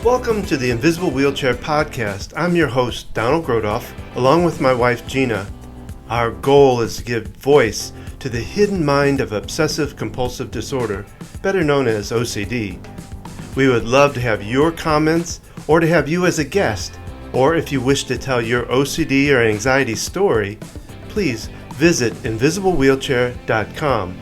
Welcome to the Invisible Wheelchair Podcast. I'm your host, Donald Grodoff, along with my wife, Gina. Our goal is to give voice to the hidden mind of Obsessive Compulsive Disorder, better known as OCD. We would love to have your comments or to have you as a guest, or if you wish to tell your OCD or anxiety story, please visit invisiblewheelchair.com.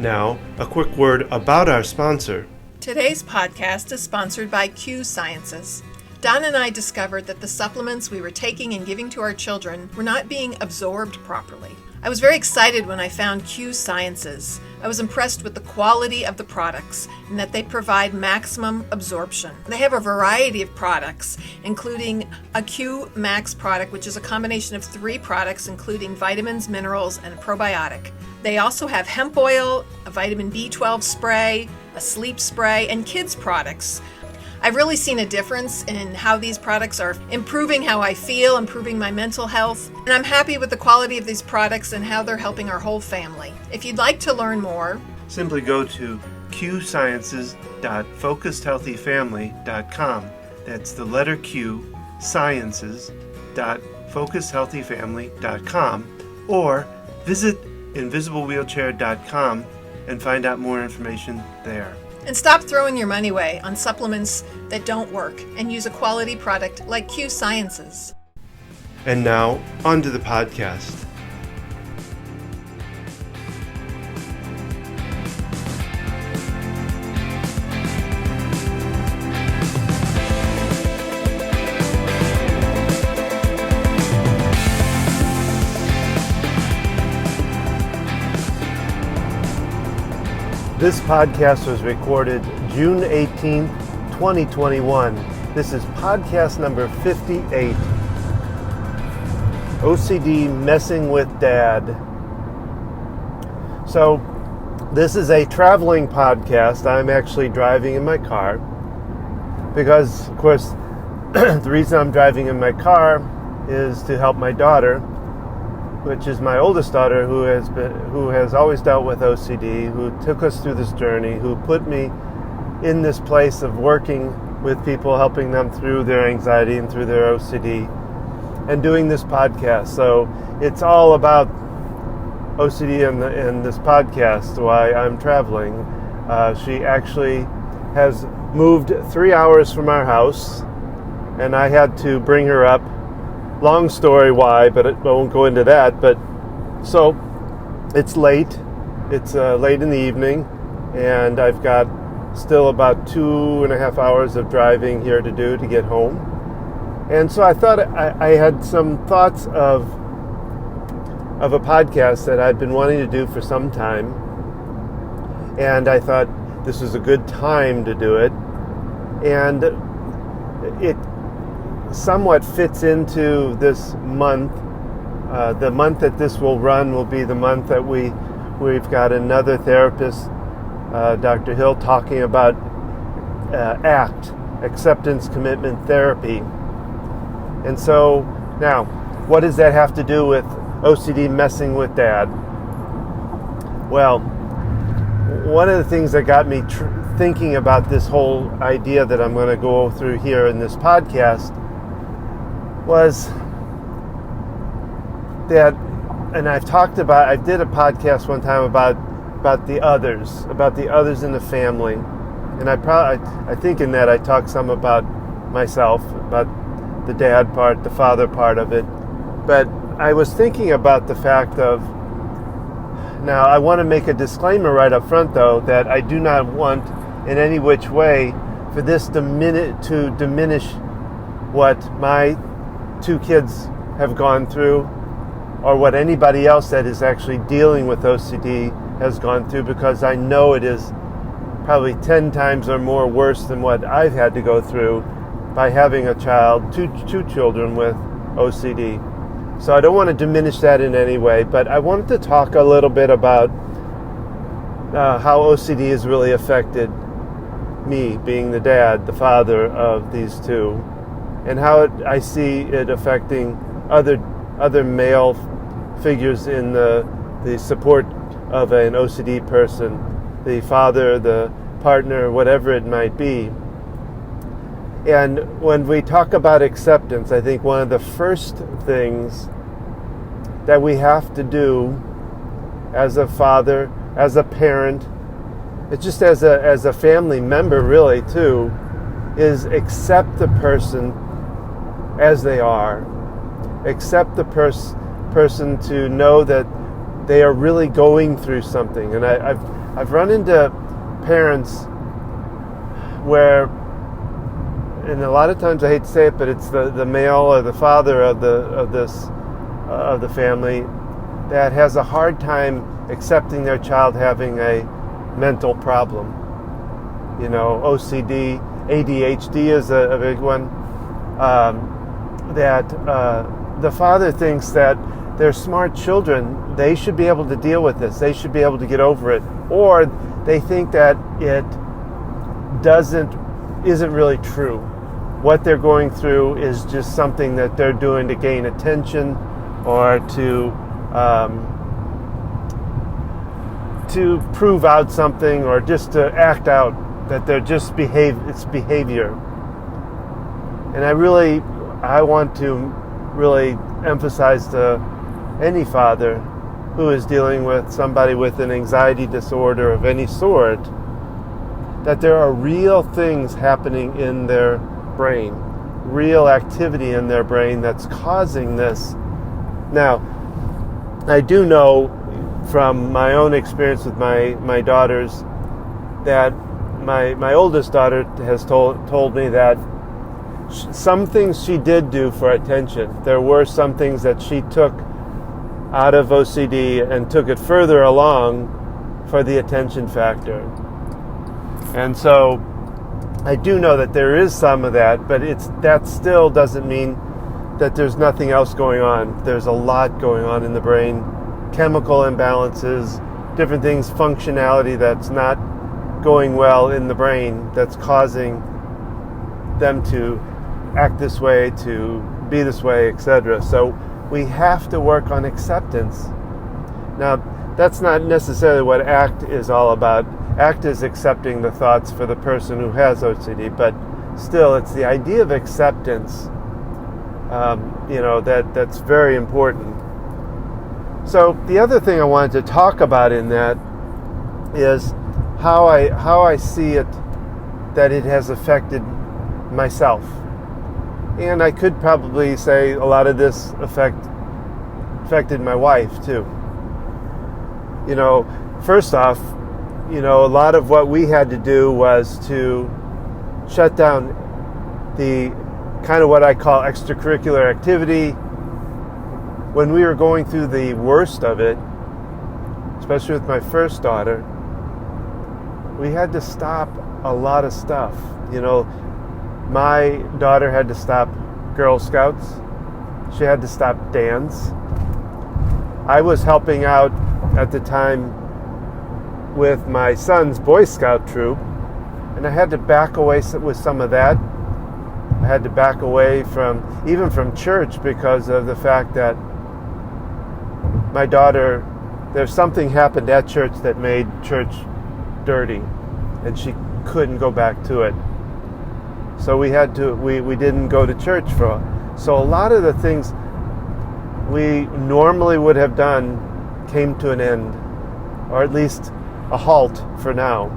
Now, a quick word about our sponsor. Today's podcast is sponsored by Q Sciences. Don and I discovered that the supplements we were taking and giving to our children were not being absorbed properly. I was very excited when I found Q Sciences. I was impressed with the quality of the products and that they provide maximum absorption. They have a variety of products, including a Q Max product, which is a combination of 3 products, including vitamins, minerals, and a probiotic. They also have hemp oil, a vitamin B12 spray, a sleep spray, and kids products. I've really seen a difference in how these products are improving how I feel, improving my mental health, and I'm happy with the quality of these products and how they're helping our whole family. If you'd like to learn more, simply go to qsciences.focusedhealthyfamily.com. That's the letter Q, sciences.focusedhealthyfamily.com, or visit invisiblewheelchair.com and find out more information there. and stop throwing your money away on supplements that don't work and use a quality product like Q Sciences. And now, on to the podcast. This podcast was recorded June 18th, 2021. This is podcast number 58, OCD Messing with Dad. So, this is a traveling podcast. I'm actually driving in my car because, of course, the reason I'm driving in my car is to help my daughter, which is my oldest daughter, who has always dealt with OCD, who took us through this journey, who put me in this place of working with people, helping them through their anxiety and through their OCD, and doing this podcast. So it's all about OCD and this podcast, why I'm traveling. She actually has moved 3 hours from our house, and I had to bring her up. Long story why, but I won't go into that. But so it's late. It's late in the evening, and I've got still about 2.5 hours of driving here to do to get home. And so I thought I had some thoughts of a podcast that I'd been wanting to do for some time, and I thought this was a good time to do it, and it somewhat fits into this month. The month that this will run will be the month that we've got another therapist, Dr. Hill, talking about ACT, Acceptance Commitment Therapy. And so now, what does that have to do with OCD messing with Dad? Well, one of the things that got me thinking about this whole idea that I'm going to go through here in this podcast was that, and I did a podcast one time about the others in the family, and I think in that I talked some about myself, about the dad part, the father part of it, but I was thinking about the fact of, now I want to make a disclaimer right up front though, that I do not want in any which way for this to diminish what my 2 kids have gone through, or what anybody else that is actually dealing with OCD has gone through, because I know it is probably 10 times or more worse than what I've had to go through by having a child, two children with OCD. So I don't want to diminish that in any way, but I wanted to talk a little bit about how OCD has really affected me, being the dad, the father of these 2. And how I see it affecting other male figures in the support of an OCD person, the father, the partner, whatever it might be. And when we talk about acceptance, I think one of the first things that we have to do as a father, as a parent, it's just as a family member really too, is accept the person as they are. Accept the person to know that they are really going through something. And I've run into parents where, and a lot of times I hate to say it, but it's the male or the father of the family that has a hard time accepting their child having a mental problem. You know, OCD, ADHD is a big one. That the father thinks that they're smart children, they should be able to deal with this, they should be able to get over it, or they think that it isn't really true. What they're going through is just something that they're doing to gain attention or to prove out something, or just to act out that they're just it's behavior. And I want to really emphasize to any father who is dealing with somebody with an anxiety disorder of any sort that there are real things happening in their brain, real activity in their brain that's causing this. Now, I do know from my own experience with my daughters that my oldest daughter has told me that some things she did do for attention. There were some things that she took out of OCD and took it further along for the attention factor. And so I do know that there is some of that, but that still doesn't mean that there's nothing else going on. There's a lot going on in the brain, chemical imbalances, different things, functionality that's not going well in the brain that's causing them to act this way, to be this way, etc. So we have to work on acceptance. Now, that's not necessarily what ACT is all about. ACT is accepting the thoughts for the person who has OCD, but still, it's the idea of acceptance, that's very important. So the other thing I wanted to talk about in that is how I see it, that it has affected myself. And I could probably say a lot of this affected my wife too. You know, first off, a lot of what we had to do was to shut down the kind of what I call extracurricular activity. When we were going through the worst of it, especially with my first daughter, we had to stop a lot of stuff. My daughter had to stop Girl Scouts. She had to stop dance. I was helping out at the time with my son's Boy Scout troop, and I had to back away with some of that. I had to back away even from church because of the fact that my daughter, there's something happened at church that made church dirty, and she couldn't go back to it. So we didn't go to church so a lot of the things we normally would have done came to an end, or at least a halt for now.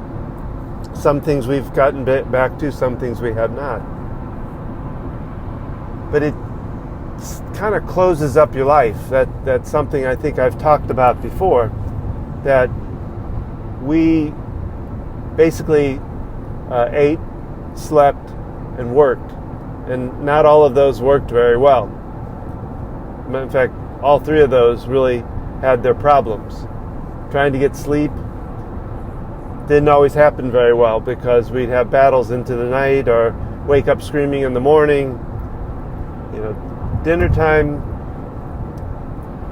Some things we've gotten back to, some things we have not. But it kind of closes up your life. That's something I think I've talked about before, that we basically ate, slept, and worked. And not all of those worked very well. In fact, all three of those really had their problems. Trying to get sleep didn't always happen very well because we'd have battles into the night or wake up screaming in the morning. Dinner time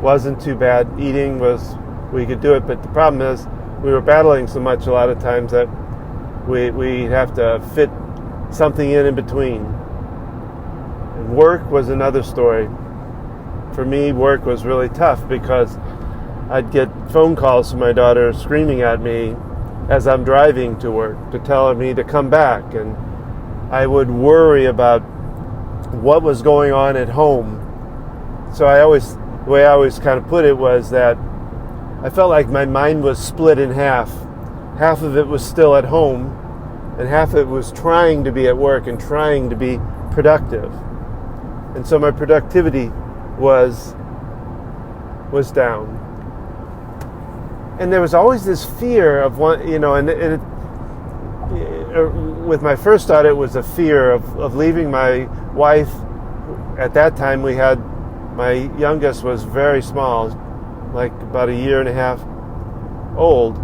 wasn't too bad. Eating we could do it, but the problem is we were battling so much a lot of times that we'd have to fit something in between. And work was another story. For me, work was really tough because I'd get phone calls from my daughter screaming at me as I'm driving to work to tell me to come back, and I would worry about what was going on at home. So the way I always kind of put it was that I felt like my mind was split in half. Half of it was still at home, and half of it was trying to be at work and trying to be productive. And so my productivity was down. And there was always this fear of with my first thought, it was a fear of leaving my wife. At that time, my youngest was very small, like about 1.5 years old.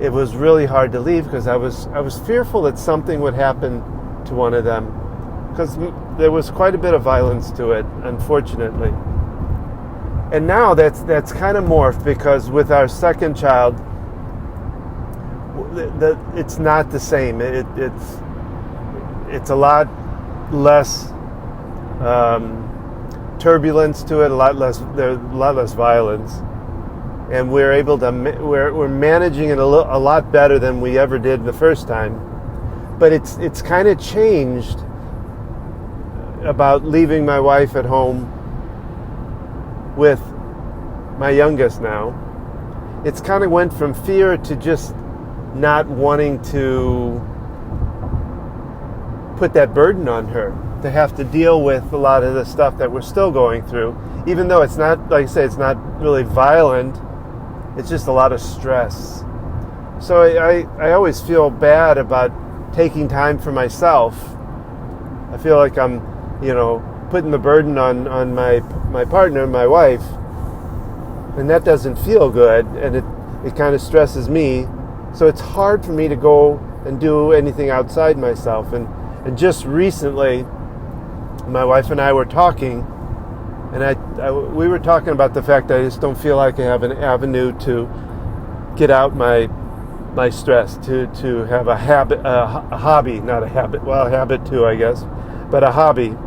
It was really hard to leave because I was fearful that something would happen to one of them, because there was quite a bit of violence to it, unfortunately. And now that's kind of morphed, because with our second child, it's not the same. It's a lot less turbulence to it, there's a lot less violence, and we're managing it a lot better than we ever did the first time. But it's kind of changed about leaving my wife at home with my youngest now. It's kind of went from fear to just not wanting to put that burden on her, to have to deal with a lot of the stuff that we're still going through, even though it's not, like I say, it's not really violent. It's just a lot of stress. So I always feel bad about taking time for myself. I feel like I'm, putting the burden on my partner, my wife, and that doesn't feel good, and it kind of stresses me. So it's hard for me to go and do anything outside myself. And just recently, my wife and I were talking, and we were talking about the fact that I just don't feel like I have an avenue to get out my stress, to have a hobby, not a habit, well, a habit too, I guess, but a hobby,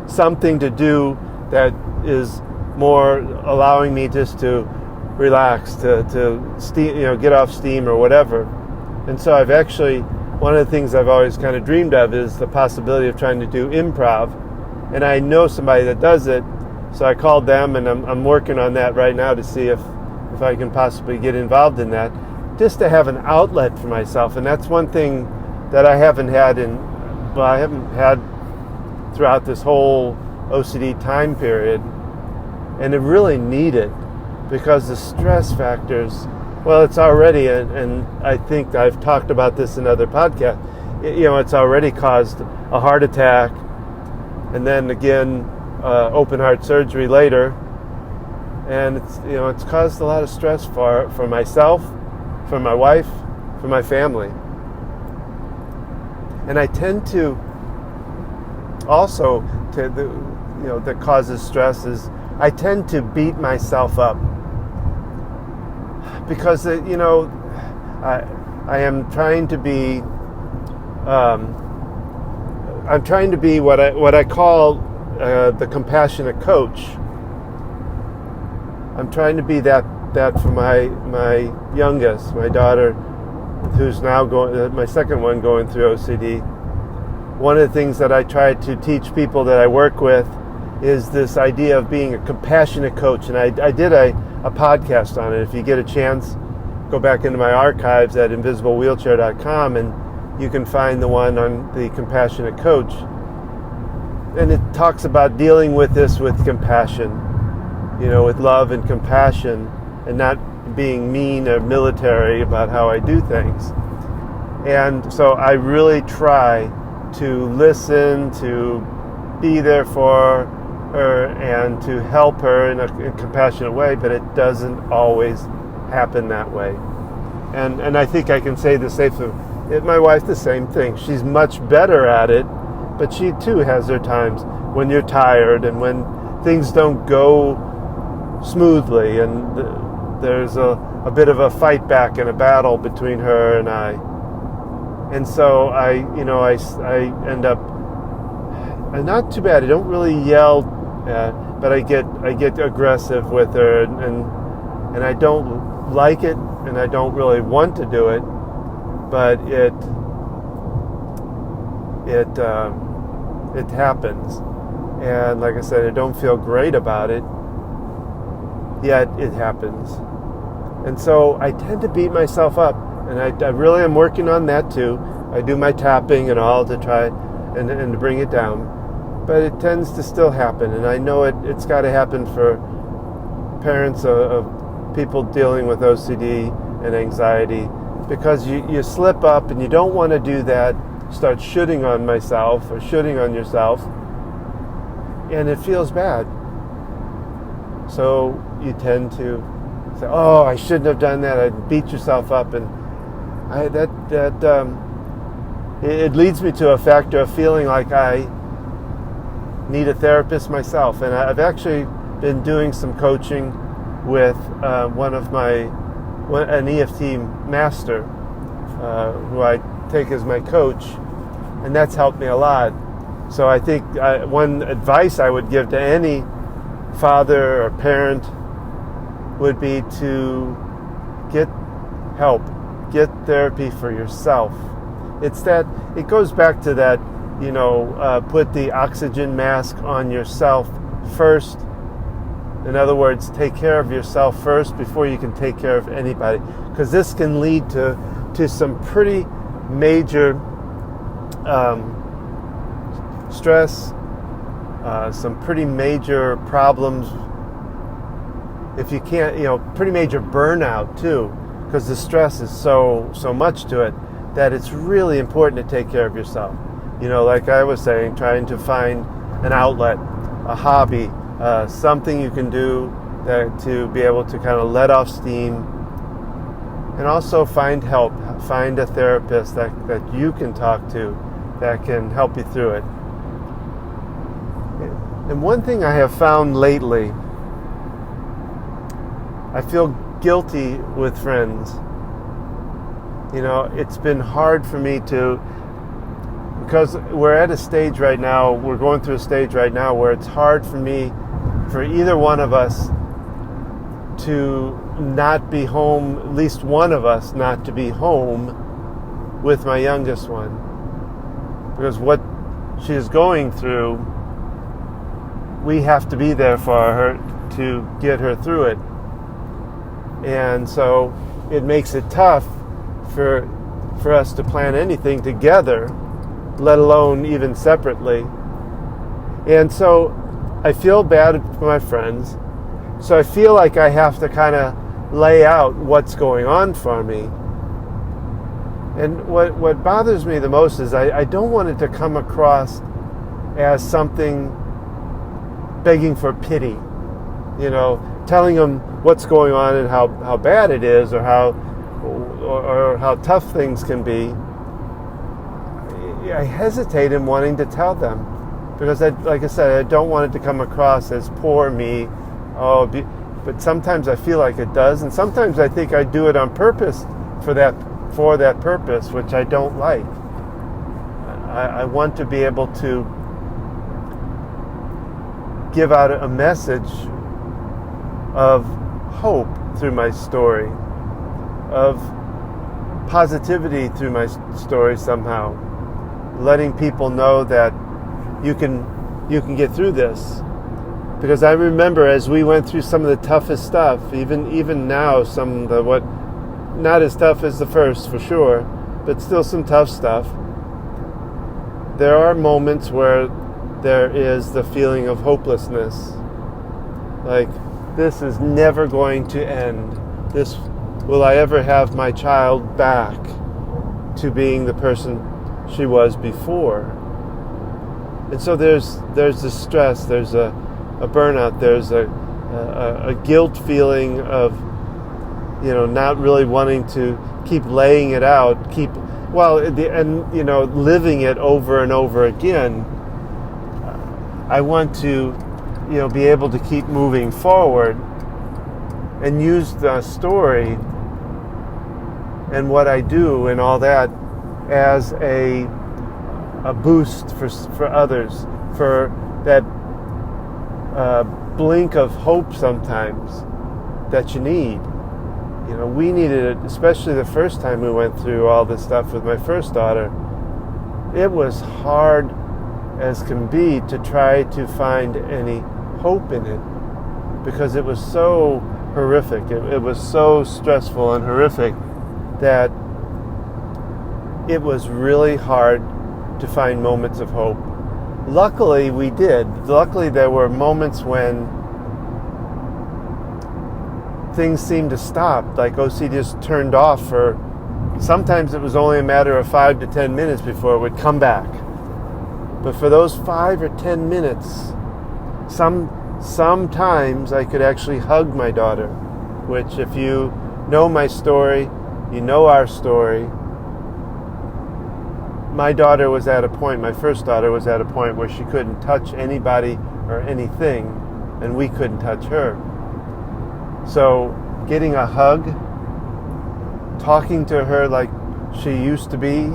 something to do that is more allowing me just to relax, to steam, get off steam or whatever. And so one of the things I've always kind of dreamed of is the possibility of trying to do improv. And I know somebody that does it, so I called them, and I'm working on that right now to see if I can possibly get involved in that, just to have an outlet for myself. And that's one thing that I haven't had throughout this whole OCD time period, and it really need it, because the stress factors, well, it's already, and I think I've talked about this in other podcasts, it's already caused a heart attack, and then again, open heart surgery later, and it's caused a lot of stress for myself, for my wife, for my family. And I tend to also, that causes stress is I tend to beat myself up, because I am trying to be I'm trying to be what I call the compassionate coach. I'm trying to be that for my youngest, my daughter, who's now my second one going through OCD. One of the things that I try to teach people that I work with is this idea of being a compassionate coach. And I did a podcast on it. If you get a chance, go back into my archives at invisiblewheelchair.com, and you can find the one on the compassionate coach. And it talks about dealing with this with compassion, with love and compassion, and not being mean or military about how I do things. And so I really try to listen, to be there for her, and to help her in a compassionate way, but it doesn't always happen that way. And I think I can say the same thing. My wife, the same thing. She's much better at it, but she too has her times when you're tired and when things don't go smoothly, and there's a bit of a fight back and a battle between her and I. And so I end up not too bad. I don't really yell, but I get aggressive with her, and I don't like it, and I don't really want to do it, but it happens. And like I said, I don't feel great about it, yet it happens. And so I tend to beat myself up, and I really am working on that too. I do my tapping and all to try and to bring it down, but it tends to still happen, and I know it's got to happen for parents of people dealing with OCD and anxiety, because you slip up and you don't want to do that, start shooting on myself or shooting on yourself, and it feels bad. So you tend to say, "Oh, I shouldn't have done that." I beat yourself up, and it leads me to a factor of feeling like I need a therapist myself. And I've actually been doing some coaching with an EFT master who I take as my coach, and that's helped me a lot. So I think one advice I would give to any father or parent would be to get help, get therapy for yourself. It goes back to that, put the oxygen mask on yourself first. In other words, take care of yourself first before you can take care of anybody, because this can lead to some pretty major stress, some pretty major problems. If you can't, pretty major burnout too, because the stress is so much to it that it's really important to take care of yourself. Like I was saying, trying to find an outlet, a hobby, something you can do to be able to kind of let off steam, and also find help, find a therapist that you can talk to that can help you through it. And one thing I have found lately, I feel guilty with friends. It's been hard for me because we're at a stage right now, we're going through a stage right now where it's hard for either one of us to not be home, at least one of us not to be home with my youngest one. Because what she is going through, we have to be there for her to get her through it. And so it makes it tough for us to plan anything together, let alone even separately. And so I feel bad for my friends. So I feel like I have to kind of lay out what's going on for me. And what bothers me the most is I don't want it to come across as something begging for pity, telling them what's going on and how bad it is, or how tough things can be. I hesitate in wanting to tell them, because like I said, I don't want it to come across as poor me. But sometimes I feel like it does, and sometimes I think I do it on purpose for that purpose, which I don't like. I want to be able to give out a message of hope through my story, of positivity through my story somehow, letting people know that you can get through this. Because I remember as we went through some of the toughest stuff, even now, some of the not as tough as the first for sure, but still some tough stuff. There are moments where there is the feeling of hopelessness. Like, this is never going to end. Will I ever have my child back to being the person she was before? And so there's the stress, there's a burnout, there's a guilt feeling of not really wanting to keep laying it out, living it over and over again. I want to be able to keep moving forward and use the story and what I do and all that as a boost for others, for that blink of hope sometimes that you need. We needed it, especially the first time we went through all this stuff with my first daughter. It was hard as can be to try to find any hope in it, because it was so horrific. It was so stressful and horrific that it was really hard to find moments of hope. Luckily, we did. Luckily, there were moments when things seemed to stop, like OCD just turned off for, sometimes it was only a matter of 5 to 10 minutes before it would come back. But for those 5 or 10 minutes, sometimes I could actually hug my daughter, which, if you know my story, you know our story. My daughter was at a point, my first daughter was at a point where she couldn't touch anybody or anything, and we couldn't touch her. So getting a hug, talking to her like she used to be,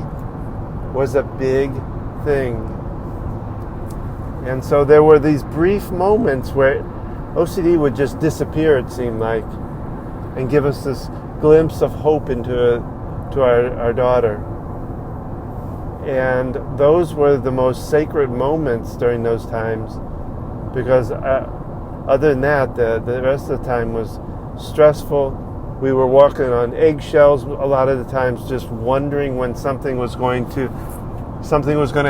was a big thing. And so there were these brief moments where OCD would just disappear, it seemed like, and give us this glimpse of hope into our daughter. And those were the most sacred moments during those times, because other than that, the rest of the time was stressful. We were walking on eggshells a lot of the times, just wondering when something was going to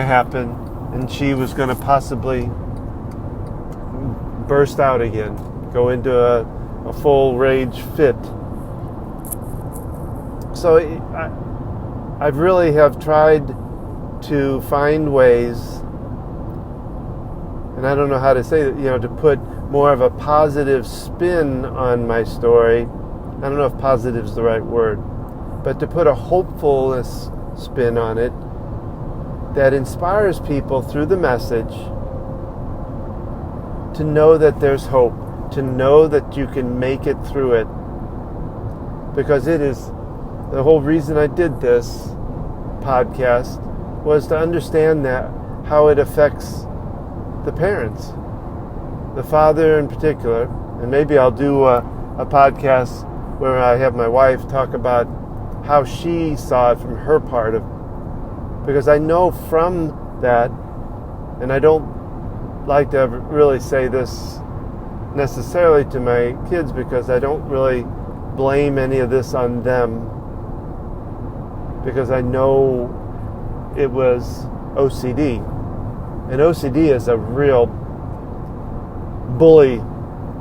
happen, and she was going to possibly burst out again, go into a full rage fit. So I really have tried to find ways, and I don't know how to say that, to put more of a positive spin on my story. I don't know if positive is the right word, but to put a hopefulness spin on it that inspires people through the message to know that there's hope, to know that you can make it through it. Because it is the whole reason I did this podcast, was to understand that how it affects the parents, the father in particular. And maybe I'll do a podcast where I have my wife talk about how she saw it from her part of, because I know from that, and I don't like to really say this necessarily to my kids, because I don't really blame any of this on them, because I know it was OCD. And OCD is a real bully.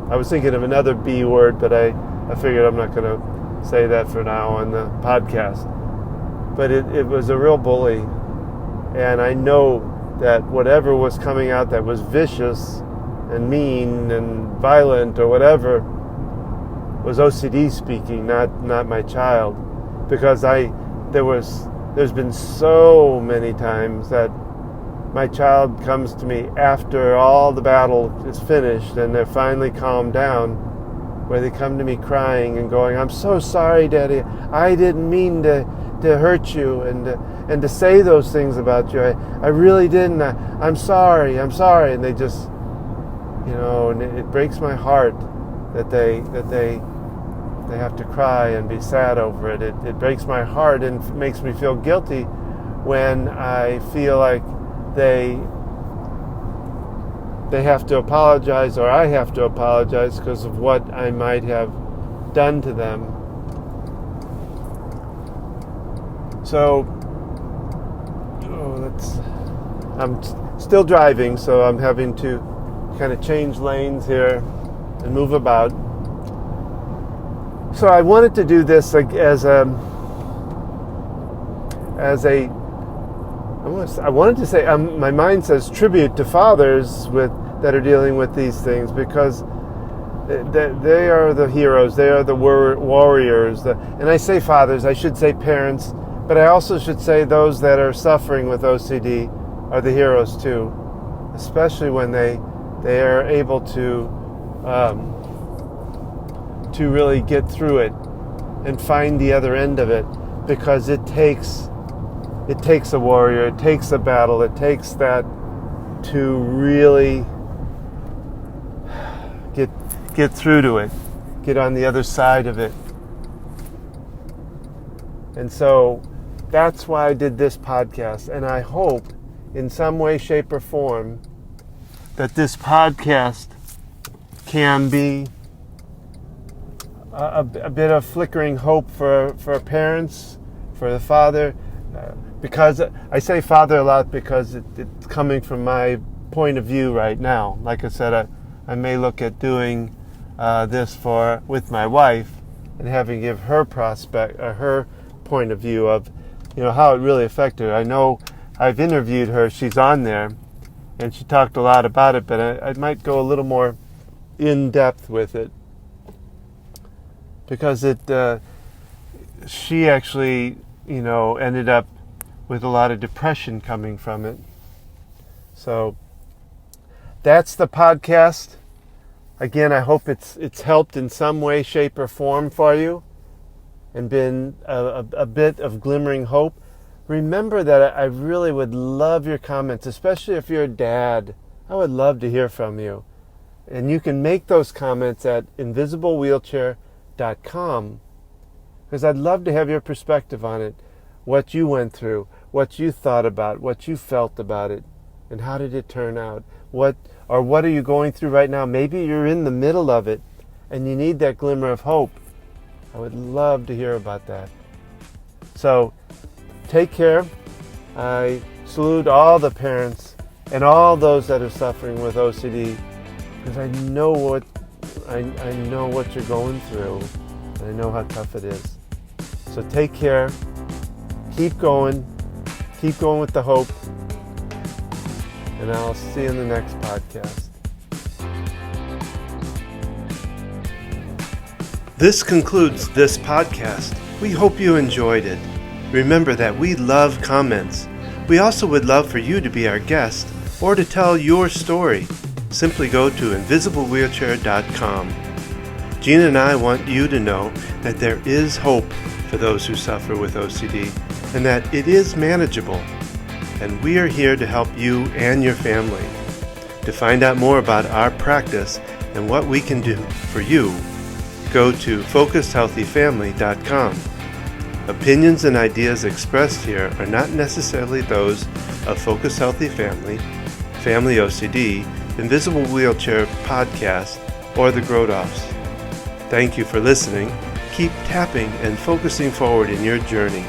I was thinking of another B word, but I figured I'm not going to say that for now on the podcast. But it was a real bully. And I know that whatever was coming out that was vicious and mean and violent or whatever was OCD speaking, not my child. Because there's been so many times that my child comes to me after all the battle is finished and they're finally calmed down, where they come to me crying and going, "I'm so sorry, Daddy. I didn't mean to hurt you and to say those things about you. I really didn't. I'm sorry. And they just, and it breaks my heart that they have to cry and be sad over it. It breaks my heart and makes me feel guilty when I feel like they have to apologize, or I have to apologize because of what I might have done to them. So, I'm still driving, so I'm having to kind of change lanes here and move about. So I wanted to do this as I wanted to say, my mind says tribute to fathers that are dealing with these things, because they are the heroes, they are the warriors. And I say fathers, I should say parents, but I also should say those that are suffering with OCD are the heroes too, especially when they are able to really get through it and find the other end of it, because it takes a warrior, it takes a battle, it takes that to really get through to it, get on the other side of it. And so that's why I did this podcast, and I hope in some way, shape, or form that this podcast can be a bit of flickering hope for parents, for the father, because I say father a lot because it's coming from my point of view right now. Like I said, I may look at doing this with my wife and having give her her point of view of how it really affected her. I know I've interviewed her; she's on there, and she talked a lot about it. But I might go a little more in depth with it because she actually ended up with a lot of depression coming from it. So that's the podcast. Again, I hope it's helped in some way, shape, or form for you and been a bit of glimmering hope. Remember that I really would love your comments, especially if you're a dad. I would love to hear from you. And you can make those comments at invisiblewheelchair.com because I'd love to have your perspective on it, what you went through, what you thought about, what you felt about it, and how did it turn out? What are you going through right now? Maybe you're in the middle of it and you need that glimmer of hope. I would love to hear about that. So take care. I salute all the parents and all those that are suffering with OCD because I know what you're going through and I know how tough it is. So take care. Keep going with the hope. And I'll see you in the next podcast. This concludes this podcast. We hope you enjoyed it. Remember that we love comments. We also would love for you to be our guest or to tell your story. Simply go to invisiblewheelchair.com. Gina and I want you to know that there is hope for those who suffer with OCD and that it is manageable. And we are here to help you and your family. To find out more about our practice and what we can do for you, go to focusedhealthyfamily.com. Opinions and ideas expressed here are not necessarily those of Focused Healthy Family, Family OCD, Invisible Wheelchair Podcast, or the Grodoffs. Thank you for listening. Keep tapping and focusing forward in your journey.